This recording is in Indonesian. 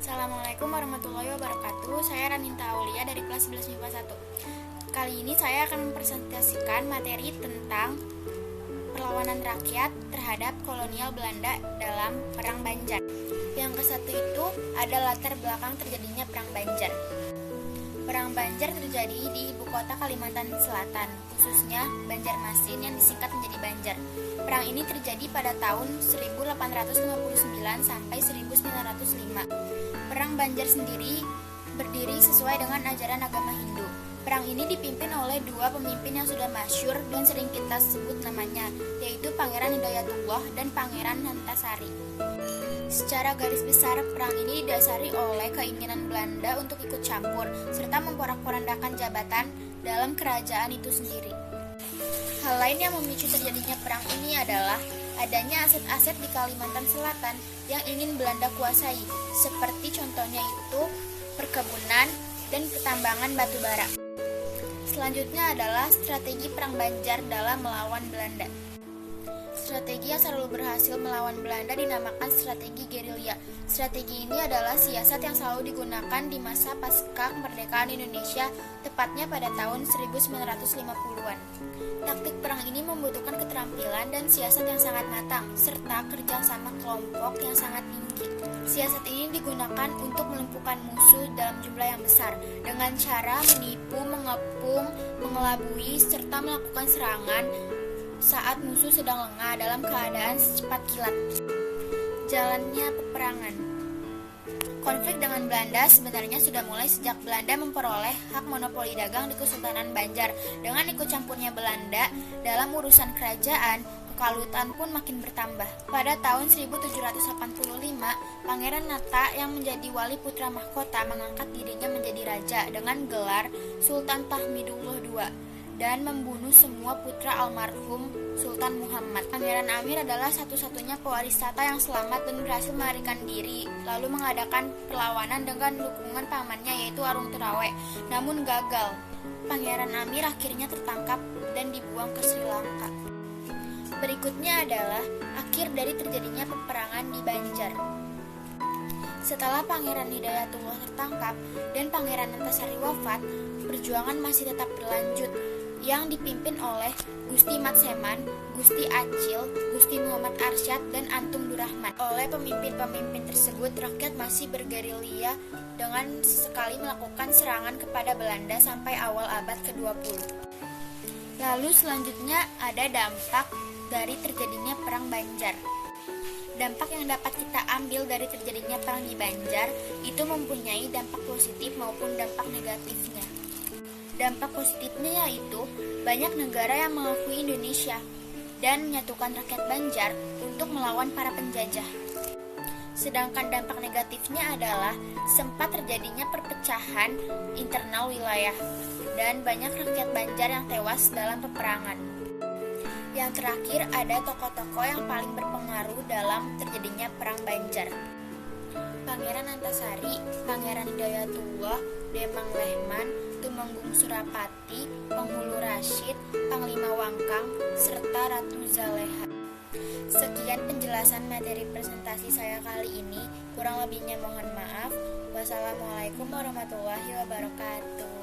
Assalamualaikum warahmatullahi wabarakatuh. Saya Raninta Aulia dari kelas 11 MIPA 1. Kali ini saya akan mempresentasikan materi tentang perlawanan rakyat terhadap kolonial Belanda dalam Perang Banjar. Yang ke satu itu ada latar belakang terjadinya Perang Banjar. Perang Banjar terjadi di ibu kota Kalimantan Selatan, khususnya Banjarmasin yang disingkat menjadi Banjar. Perang ini terjadi pada tahun 1859 sampai 1905. Perang Banjar sendiri berdiri sesuai dengan ajaran agama Hindu. Perang ini dipimpin oleh dua pemimpin yang sudah masyhur dan sering kita sebut namanya, yaitu Pangeran Hidayatullah dan Pangeran Antasari. Secara garis besar, perang ini didasari oleh keinginan Belanda untuk ikut campur, serta memporak-porandakan jabatan dalam kerajaan itu sendiri. Hal lain yang memicu terjadinya perang ini adalah adanya aset-aset di Kalimantan Selatan yang ingin Belanda kuasai, seperti contohnya itu perkebunan dan pertambangan batu bara. Selanjutnya adalah strategi Perang Banjar dalam melawan Belanda. Strategi yang selalu berhasil melawan Belanda dinamakan strategi gerilya. Strategi ini adalah siasat yang selalu digunakan di masa pasca kemerdekaan Indonesia, tepatnya pada tahun 1950-an. Taktik perang ini membutuhkan keterampilan dan siasat yang sangat matang, serta kerjasama kelompok yang sangat tinggi. Siasat ini digunakan untuk melumpuhkan musuh dalam jumlah yang besar, dengan cara menipu, mengepung, mengelabui, serta melakukan serangan saat musuh sedang lengah dalam keadaan secepat kilat. Jalannya peperangan. Konflik dengan Belanda sebenarnya sudah mulai sejak Belanda memperoleh hak monopoli dagang di Kesultanan Banjar. Dengan ikut campurnya Belanda dalam urusan kerajaan, kekalutan pun makin bertambah. Pada tahun 1785, Pangeran Nata yang menjadi wali putra mahkota mengangkat dirinya menjadi raja dengan gelar Sultan Tahmidullah II dan membunuh semua putra almarhum Sultan Muhammad. Pangeran Amir adalah satu-satunya pewaris tata yang selamat dan berhasil melarikan diri, lalu mengadakan perlawanan dengan dukungan pamannya yaitu Arung Turawe, namun gagal. Pangeran Amir akhirnya tertangkap dan dibuang ke Sri Lanka. Berikutnya adalah akhir dari terjadinya peperangan di Banjar. Setelah Pangeran Hidayatullah tertangkap dan Pangeran Antasari wafat, perjuangan masih tetap berlanjut yang dipimpin oleh Gusti Matseman, Gusti Acil, Gusti Muhammad Arsyad, dan Antung Durrahman. Oleh pemimpin-pemimpin tersebut, rakyat masih bergerilya dengan sesekali melakukan serangan kepada Belanda sampai awal abad ke-20. Lalu selanjutnya ada dampak dari terjadinya Perang Banjar. Dampak yang dapat kita ambil dari terjadinya perang di Banjar itu mempunyai dampak positif maupun dampak negatifnya. Dampak positifnya yaitu banyak negara yang mengakui Indonesia dan menyatukan rakyat Banjar untuk melawan para penjajah. Sedangkan dampak negatifnya adalah sempat terjadinya perpecahan internal wilayah dan banyak rakyat Banjar yang tewas dalam peperangan. Yang terakhir ada tokoh-tokoh yang paling berpengaruh dalam terjadinya Perang Banjar. Pangeran Antasari, Pangeran Hidayatullah, Demang Lehman, Tumenggung Surapati, Penghulu Rashid, Panglima Wangkang, serta Ratu Zaleha. Sekian penjelasan materi presentasi saya kali ini. Kurang lebihnya mohon maaf. Wassalamualaikum warahmatullahi wabarakatuh.